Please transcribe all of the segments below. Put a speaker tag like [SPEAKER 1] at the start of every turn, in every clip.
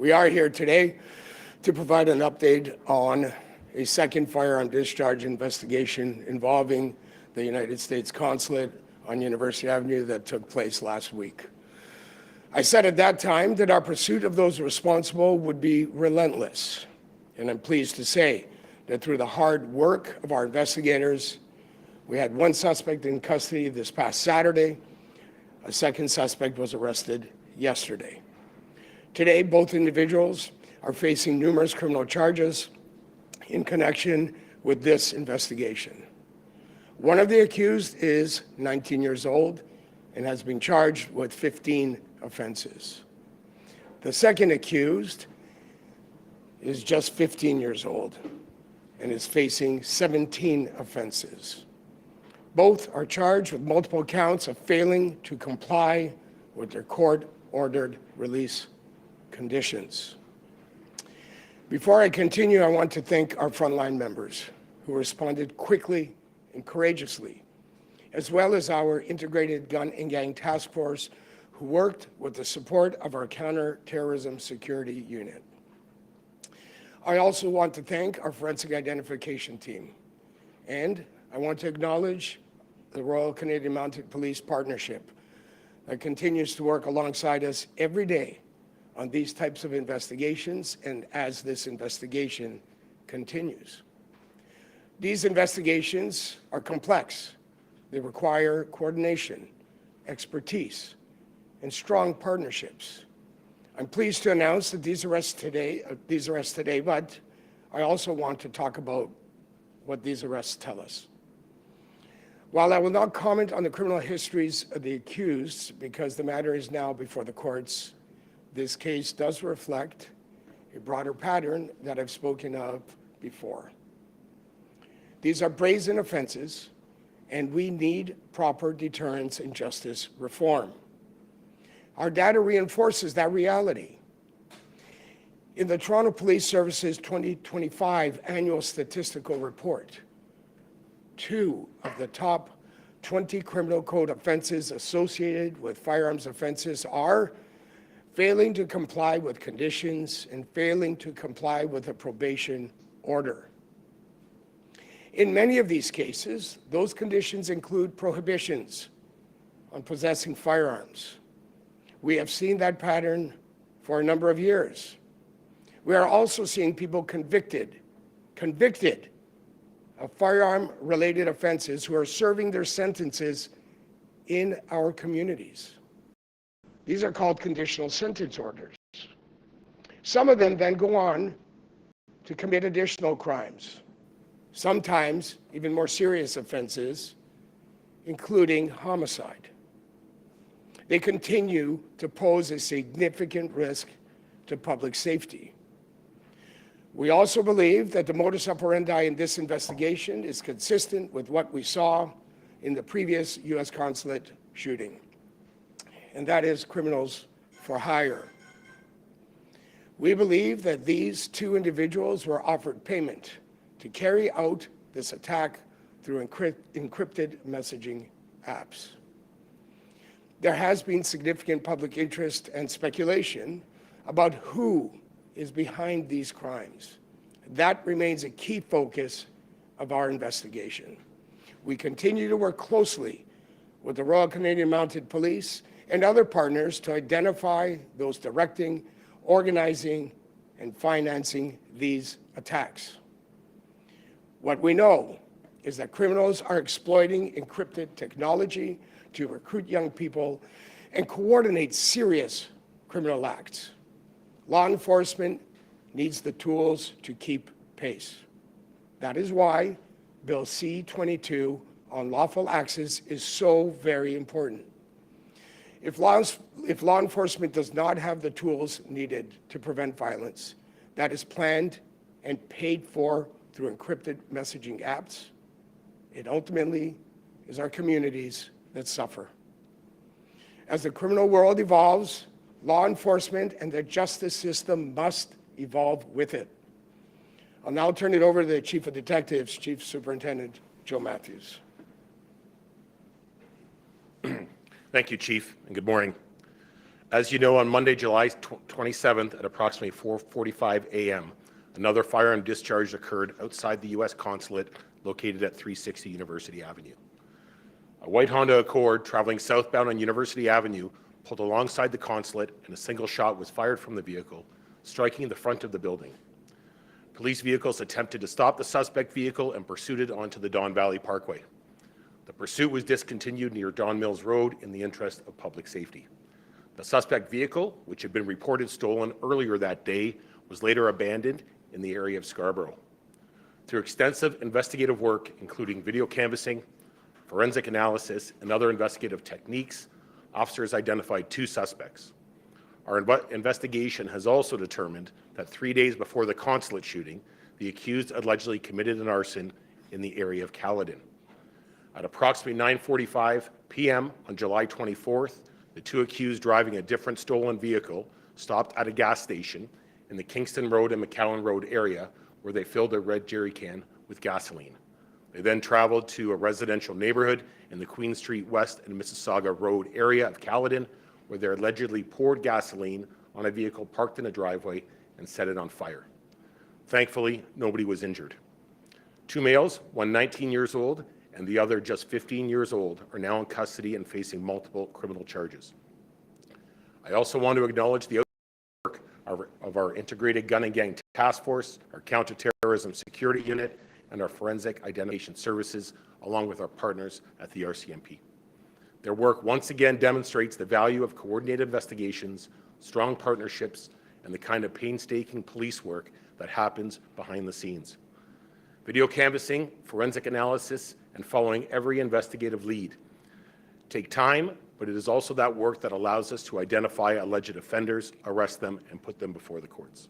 [SPEAKER 1] We are here today to provide an update on a second firearm discharge investigation involving the United States Consulate on University Avenue that took place last week. I said at that time that our pursuit of those responsible would be relentless, and I'm pleased to say that through the hard work of our investigators, we had one suspect in custody this past Saturday. A second suspect was arrested yesterday. Today, both individuals are facing numerous criminal charges in connection with this investigation. One of the accused is 19 years old and has been charged with 15 offenses. The second accused is just 15 years old and is facing 17 offenses. Both are charged with multiple counts of failing to comply with their court-ordered release conditions. Before I continue, I want to thank our frontline members who responded quickly and courageously, as well as our integrated gun and gang task force who worked with the support of our counterterrorism security unit. I also want to thank our forensic identification team, and I want to acknowledge the Royal Canadian Mounted Police Partnership that continues to work alongside us every day on these types of investigations and as this investigation continues. These investigations are complex. They require coordination, expertise, and strong partnerships. I'm pleased to announce that these arrests today, but I also want to talk about what these arrests tell us. While I will not comment on the criminal histories of the accused because the matter is now before the courts, this case does reflect a broader pattern that I've spoken of before. These are brazen offenses, and we need proper deterrence and justice reform. Our data reinforces that reality. In the Toronto Police Service's 2025 annual statistical report, 2 of the top 20 criminal code offenses associated with firearms offenses are failing to comply with conditions and failing to comply with a probation order. In many of these cases, those conditions include prohibitions on possessing firearms. We have seen that pattern for a number of years. We are also seeing people convicted of firearm-related offenses who are serving their sentences in our communities. These are called conditional sentence orders. Some of them then go on to commit additional crimes, sometimes even more serious offenses, including homicide. They continue to pose a significant risk to public safety. We also believe that the modus operandi in this investigation is consistent with what we saw in the previous U.S. Consulate shooting, and that is criminals for hire. We believe that these 2 individuals were offered payment to carry out this attack through encrypted messaging apps. There has been significant public interest and speculation about who is behind these crimes. That remains a key focus of our investigation. We continue to work closely with the Royal Canadian Mounted Police and other partners to identify those directing, organizing, and financing these attacks. What we know is that criminals are exploiting encrypted technology to recruit young people and coordinate serious criminal acts. Law enforcement needs the tools to keep pace. That is why Bill C-22 on lawful access is so very important. If law enforcement does not have the tools needed to prevent violence that is planned and paid for through encrypted messaging apps, it ultimately is our communities that suffer. As the criminal world evolves, law enforcement and the justice system must evolve with it. I'll now turn it over to the Chief of Detectives, Chief Superintendent Joe Matthews.
[SPEAKER 2] Thank you, Chief, and good morning. As you know, on Monday, July 27th at approximately 4:45 a.m., another firearm discharge occurred outside the U.S. Consulate located at 360 University Avenue. A white Honda Accord traveling southbound on University Avenue pulled alongside the consulate, and a single shot was fired from the vehicle, striking the front of the building. Police vehicles attempted to stop the suspect vehicle and pursued it onto the Don Valley Parkway. The pursuit was discontinued near Don Mills Road in the interest of public safety. The suspect vehicle, which had been reported stolen earlier that day, was later abandoned in the area of Scarborough. Through extensive investigative work, including video canvassing, forensic analysis, and other investigative techniques, officers identified 2 suspects. Our investigation has also determined that 3 days before the consulate shooting, the accused allegedly committed an arson in the area of Caledon. At approximately 9:45 p.m. on July 24th, the 2 accused driving a different stolen vehicle stopped at a gas station in the Kingston Road and McCowan Road area where they filled a red jerry can with gasoline. They then traveled to a residential neighborhood in the Queen Street West and Mississauga Road area of Caledon where they allegedly poured gasoline on a vehicle parked in a driveway and set it on fire. Thankfully, nobody was injured. 2 males, one 19 years old and the other just 15 years old, are now in custody and facing multiple criminal charges. I also want to acknowledge the work of our Integrated Gun and Gang Task Force, our Counterterrorism Security Unit, and our Forensic Identification Services, along with our partners at the RCMP. Their work once again demonstrates the value of coordinated investigations, strong partnerships, and the kind of painstaking police work that happens behind the scenes. Video canvassing, forensic analysis, and following every investigative lead take time, but it is also that work that allows us to identify alleged offenders, arrest them, and put them before the courts.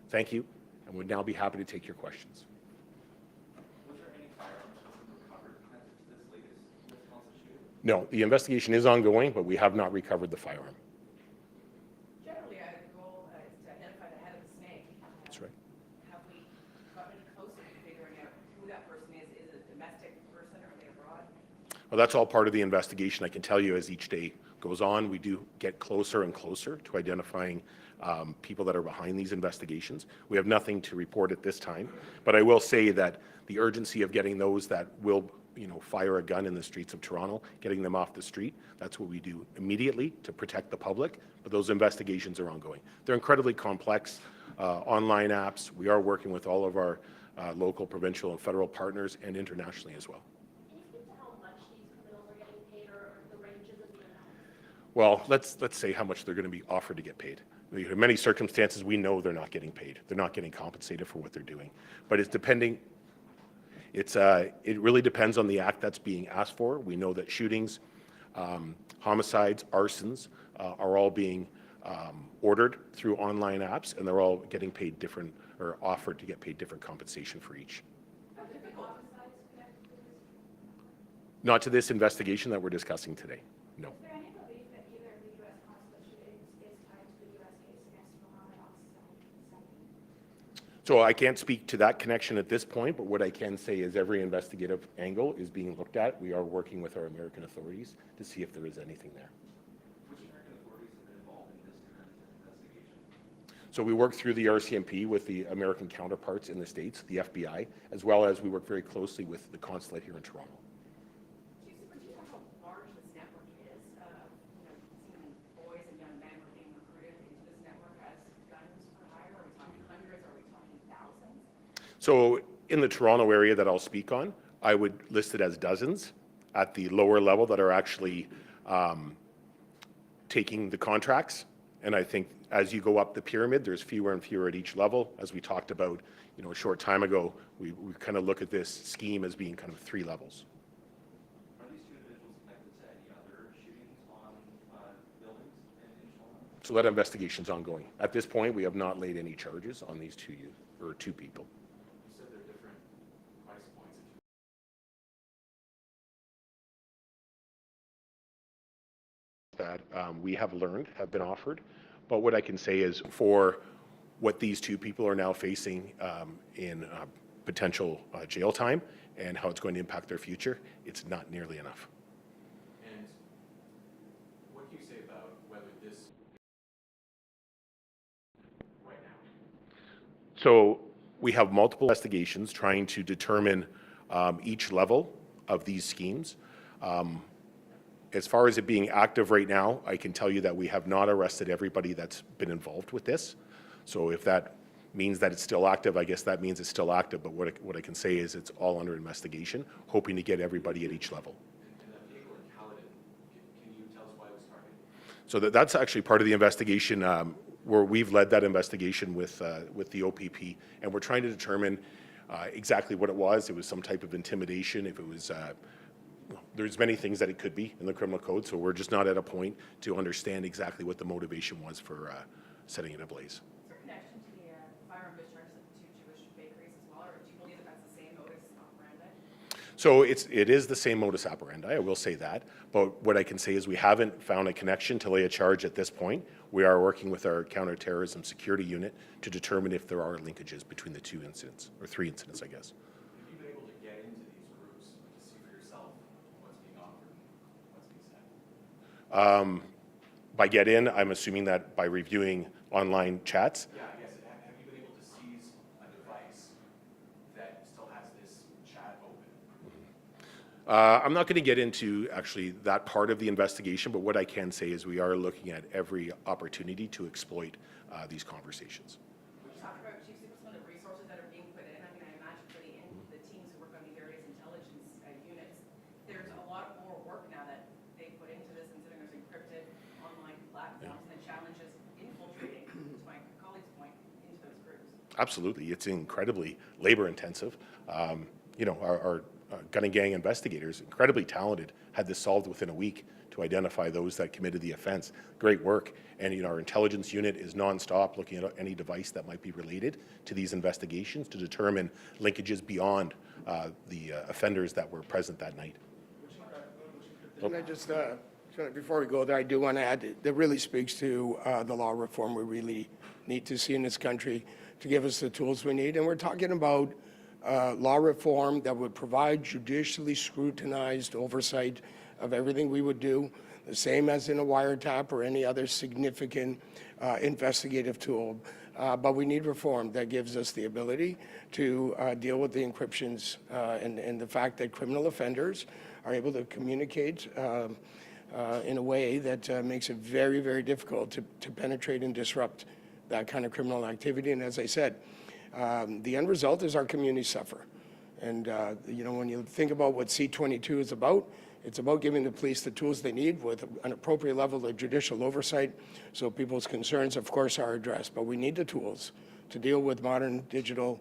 [SPEAKER 2] Thank you, and would now be happy to take your questions.
[SPEAKER 3] Was there any firearms recovered connected to this latest consulate shooting?
[SPEAKER 2] No, the investigation is ongoing, but we have not recovered the firearm.
[SPEAKER 4] Generally, the goal is to identify the head of the snake.
[SPEAKER 2] That's right.
[SPEAKER 4] Have we gotten any closer to figuring out who that person is? Is it a domestic person or are they abroad?
[SPEAKER 2] Well, that's all part of the investigation. I can tell you as each day goes on, we do get closer and closer to identifying people that are behind these investigations. We have nothing to report at this time, but I will say that the urgency of getting those that will fire a gun in the streets of Toronto, getting them off the street, that's what we do immediately to protect the public, but those investigations are ongoing. They're incredibly complex online apps. We are working with all of our local, provincial, and federal partners and internationally as well. Well, let's say how much they're going to be offered to get paid. In many circumstances, we know they're not getting paid. They're not getting compensated for what they're doing. But it's depending. It really depends on the act that's being asked for. We know that shootings, homicides, arsons are all being ordered through online apps, and they're all getting paid different or offered to get paid different compensation for each. Not to this investigation that we're discussing today. No. So I can't speak to that connection at this point, but what I can say is every investigative angle is being looked at. We are working with our American authorities to see if there is anything there.
[SPEAKER 3] Which American authorities have been involved in this kind of investigation?
[SPEAKER 2] So we work through the RCMP with the American counterparts in the States, the FBI, as well as we work very closely with the consulate here in Toronto.
[SPEAKER 4] Do you know how large this network is? Seeing boys and young men were being recruited into this network as guns for hire? Are we talking hundreds? Are we talking thousands?
[SPEAKER 2] So in the Toronto area that I'll speak on, I would list it as dozens at the lower level that are actually taking the contracts. And I think as you go up the pyramid, there's fewer and fewer at each level. As we talked about, a short time ago, we kind of look at this scheme as being kind of 3 levels.
[SPEAKER 3] Are these 2 individuals connected to any other shootings on buildings in Toronto?
[SPEAKER 2] So that investigation's ongoing. At this point, we have not laid any charges on these 2 people.
[SPEAKER 3] You said they're different price points.
[SPEAKER 2] That we have learned have been offered, but what I can say is for what these 2 people are now facing in potential jail time and how it's going to impact their future, it's not nearly enough. So we have multiple investigations trying to determine each level of these schemes. As far as it being active right now, I can tell you that we have not arrested everybody that's been involved with this. So if that means that it's still active, I guess that means it's still active. But what I can say is it's all under investigation, hoping to get everybody at each level.
[SPEAKER 3] And the vehicle in Caledon, can you tell us why it was targeted?
[SPEAKER 2] So that's actually part of the investigation, where we've led that investigation with the OPP, and we're trying to determine exactly what it was. It was some type of intimidation. If it was, there's many things that it could be in the criminal code. So we're just not at a point to understand exactly what the motivation was for setting it ablaze.
[SPEAKER 4] Is there a connection to the firearm discharge to Jewish bakeries as well, or do you believe that that's the same modus operandi?
[SPEAKER 2] So it is the same modus operandi, I will say that. But what I can say is we haven't found a connection to lay a charge at this point. We are working with our counterterrorism security unit to determine if there are linkages between the two incidents, or three incidents, I guess.
[SPEAKER 3] Have you been able to get into these groups to see for yourself what's being offered and what's being said?
[SPEAKER 2] By get in, I'm assuming that by reviewing online chats.
[SPEAKER 3] Yeah, I guess. Have you been able to seize a device that still has this chat open?
[SPEAKER 2] I'm not going to get into actually that part of the investigation, but what I can say is we are looking at every opportunity to exploit these conversations.
[SPEAKER 4] When you talk about, Chief, some of the resources that are being put in, I mean, I imagine for the teams who work on the various intelligence units, there's a lot more work now that they put into this, considering there's encrypted online platforms and challenges infiltrating, to my colleague's point, into those groups.
[SPEAKER 2] Absolutely. It's incredibly labor intensive. Our gun and gang investigators, incredibly talented, had this solved within a week to identify those that committed the offense. Great work. And our intelligence unit is nonstop looking at any device that might be related to these investigations to determine linkages beyond the offenders that were present that night.
[SPEAKER 1] And I just, before we go there, I do want to add, that really speaks to the law reform we really need to see in this country to give us the tools we need. And we're talking about law reform that would provide judicially scrutinized oversight of everything we would do, the same as in a wiretap or any other significant investigative tool. But we need reform that gives us the ability to deal with the encryptions and the fact that criminal offenders are able to communicate in a way that makes it very, very difficult to penetrate and disrupt that kind of criminal activity. And as I said, the end result is our communities suffer. And, when you think about what C-22 is about, it's about giving the police the tools they need with an appropriate level of judicial oversight so people's concerns, of course, are addressed. But we need the tools to deal with modern digital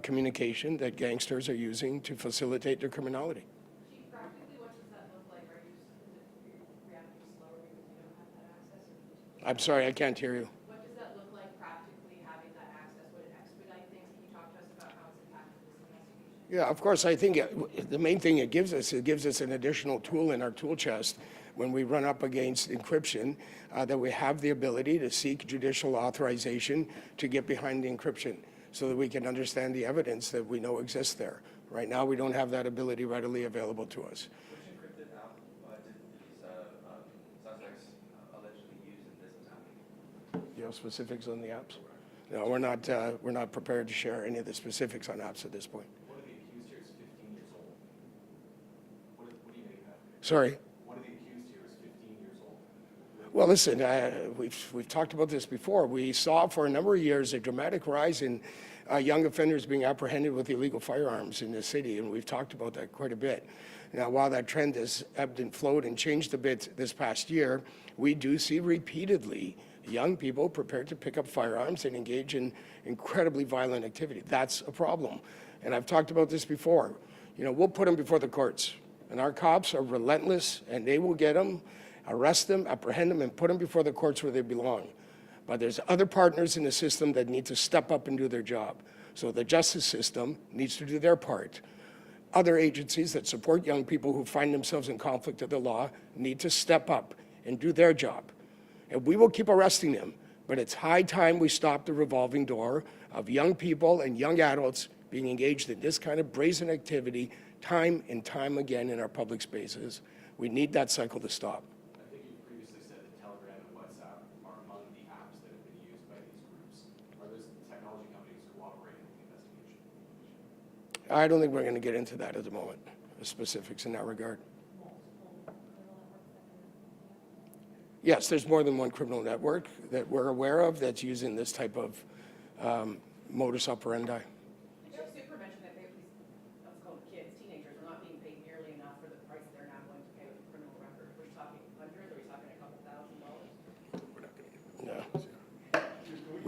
[SPEAKER 1] communication that gangsters are using to facilitate their criminality.
[SPEAKER 4] Chief, practically, what does that look like? Are you reacting slower because you don't have that access?
[SPEAKER 1] I'm sorry, I can't hear you.
[SPEAKER 4] What does that look like practically, having that access? Would it expedite things? Can you talk to us about how it's impacted this investigation?
[SPEAKER 1] Yeah, of course. I think the main thing it gives us an additional tool in our tool chest when we run up against encryption, that we have the ability to seek judicial authorization to get behind the encryption so that we can understand the evidence that we know exists there. Right now, we don't have that ability readily available to us.
[SPEAKER 3] Which encrypted app did these suspects allegedly use in this attack?
[SPEAKER 1] Do you have specifics on the apps? No, we're not prepared to share any of the specifics on apps at this point.
[SPEAKER 3] One of the accused here is 15 years old. What do you make of that?
[SPEAKER 1] Sorry?
[SPEAKER 3] One of the accused here is 15 years old.
[SPEAKER 1] Well, listen, we've talked about this before. We saw for a number of years a dramatic rise in young offenders being apprehended with illegal firearms in the city, and we've talked about that quite a bit. Now, while that trend has ebbed and flowed and changed a bit this past year, we do see repeatedly young people prepared to pick up firearms and engage in incredibly violent activity. That's a problem. And I've talked about this before. We'll put them before the courts, and our cops are relentless, and they will get them, arrest them, apprehend them, and put them before the courts where they belong. But there's other partners in the system that need to step up and do their job. So the justice system needs to do their part. Other agencies that support young people who find themselves in conflict with the law need to step up and do their job. And we will keep arresting them, but it's high time we stop the revolving door of young people and young adults being engaged in this kind of brazen activity time and time again in our public spaces. We need that cycle to stop.
[SPEAKER 3] I think you previously said that Telegram and WhatsApp are among the apps that have been used by these groups. Are those technology companies cooperating with the investigation?
[SPEAKER 1] I don't think we're going to get into that at the moment, the specifics in that regard. Yes, there's more than one criminal network that we're aware of that's using this type of modus operandi.
[SPEAKER 4] Chief Super mentioned that let's call them kids, teenagers, are not being paid nearly enough for the price they're now going to pay with a criminal record. We're talking hundreds, or are we talking a couple $1,000s?
[SPEAKER 1] No.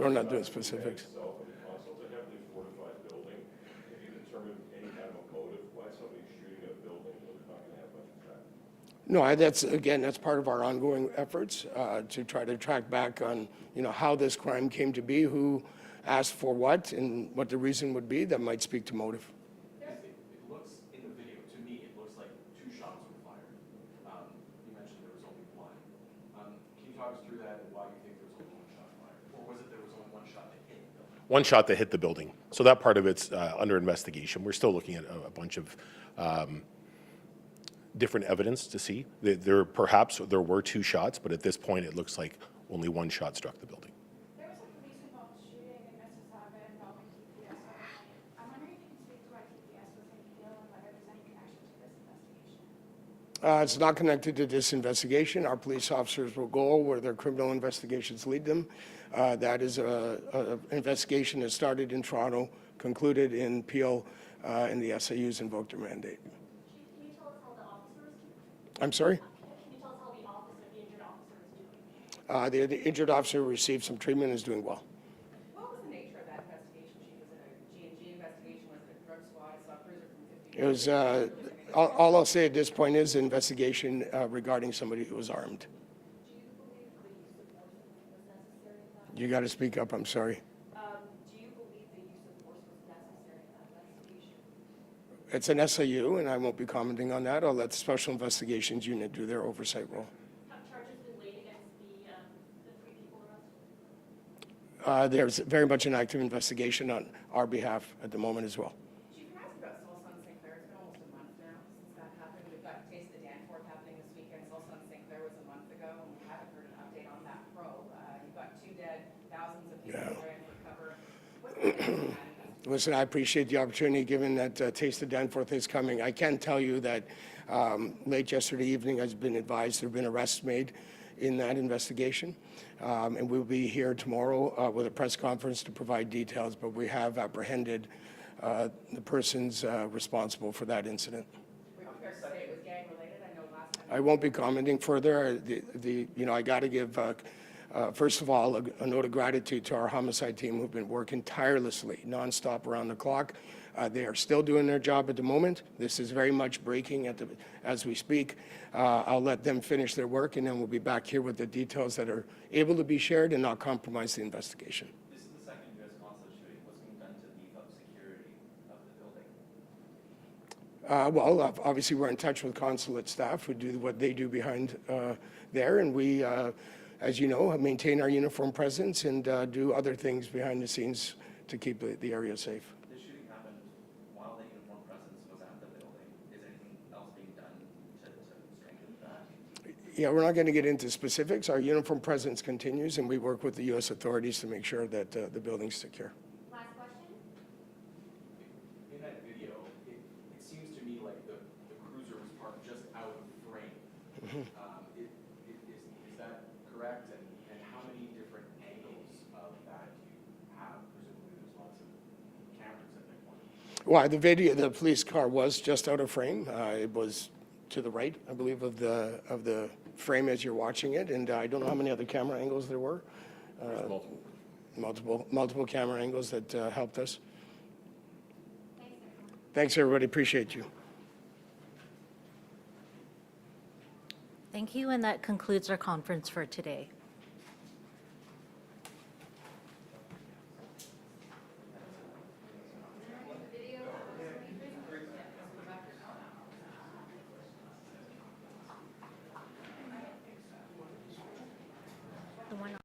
[SPEAKER 1] We're not doing specifics.
[SPEAKER 5] Itself in the Consulate, a heavily fortified building. Have you determined any kind of a motive why somebody's shooting a building where they're not going to have much effect?
[SPEAKER 1] No, that's part of our ongoing efforts to try to track back on, how this crime came to be, who asked for what, and what the reason would be that might speak to motive.
[SPEAKER 3] It looks, in the video, to me, it looks like 2 shots were fired. You mentioned there was only 1. Can you talk us through that and why you think there was only 1 shot fired? Or was it there was only 1 shot that hit the building?
[SPEAKER 2] 1 shot that hit the building. So that part of it's under investigation. We're still looking at a bunch of different evidence to see. Perhaps there were 2 shots, but at this point it looks like only 1 shot struck the building.
[SPEAKER 6] There was a police-involved shooting in Mississauga involving TPS overnight. I'm wondering if you can speak to why TPS was in Peel and whether there's any connection to this investigation.
[SPEAKER 1] It's not connected to this investigation. Our police officers will go where their criminal investigations lead them. That is an investigation that started in Toronto, concluded in Peel, and the SAUs invoked their mandate.
[SPEAKER 6] Chief, can you tell us how the officer is doing?
[SPEAKER 1] I'm sorry?
[SPEAKER 6] Can you tell us how the injured officer is doing?
[SPEAKER 1] The injured officer received some treatment and is doing well.
[SPEAKER 4] What was the nature of that investigation, Chief? Was it a G&G investigation? Was it a drug squad? I saw a cruiser from 50.
[SPEAKER 1] It was, all I'll say at this point is an investigation regarding somebody who was armed.
[SPEAKER 6] Do you believe the use of force was necessary in that?
[SPEAKER 1] You got to speak up, I'm sorry.
[SPEAKER 6] Do you believe the use of force was necessary in that investigation?
[SPEAKER 1] It's an SAU, and I won't be commenting on that. I'll let the Special Investigations Unit do their oversight role.
[SPEAKER 6] Have charges been laid against the 3 people arrested?
[SPEAKER 1] There's very much an active investigation on our behalf at the moment as well.
[SPEAKER 4] Chief, can I ask about Salsa St. Clair? It's been almost a month now since that happened. We've got Taste the Danforth happening this weekend. Salsa St. Clair was a month ago, and we haven't heard an update on that probe. You've got 2 dead, thousands of people trying to recover. What's the next on that investigation?
[SPEAKER 1] Listen, I appreciate the opportunity, given that Taste of Danforth is coming. I can tell you that late yesterday evening, I've been advised there have been arrests made in that investigation. And we'll be here tomorrow with a press conference to provide details, but we have apprehended the persons responsible for that incident.
[SPEAKER 4] We prepared to say it was gang-related. I know last time.
[SPEAKER 1] I won't be commenting further. I got to give, first of all, a note of gratitude to our homicide team who've been working tirelessly, nonstop around the clock. They are still doing their job at the moment. This is very much breaking as we speak. I'll let them finish their work, and then we'll be back here with the details that are able to be shared and not compromise the investigation.
[SPEAKER 3] This is the second U.S. consulate shooting. What's being done to beef up security of the building?
[SPEAKER 1] Well, obviously, we're in touch with consulate staff who do what they do behind there, and we, as you know, maintain our uniform presence and do other things behind the scenes to keep the area safe.
[SPEAKER 3] This shooting happened while the uniform presence was at the building. Is anything else being done to strengthen that?
[SPEAKER 1] Yeah, we're not going to get into specifics. Our uniform presence continues, and we work with the U.S. authorities to make sure that the building's secure.
[SPEAKER 6] Last question?
[SPEAKER 3] In that video, it seems to me like the cruiser was parked just out of frame. Is that correct? And how many different angles of that do you have? Presumably there's lots of cameras at that point.
[SPEAKER 1] Well, the video, the police car was just out of frame. It was to the right, I believe, of the frame as you're watching it, and I don't know how many other camera angles there were. Multiple camera angles that helped us. Thanks, everybody. Appreciate you.
[SPEAKER 7] Thank you, and that concludes our conference for today. The one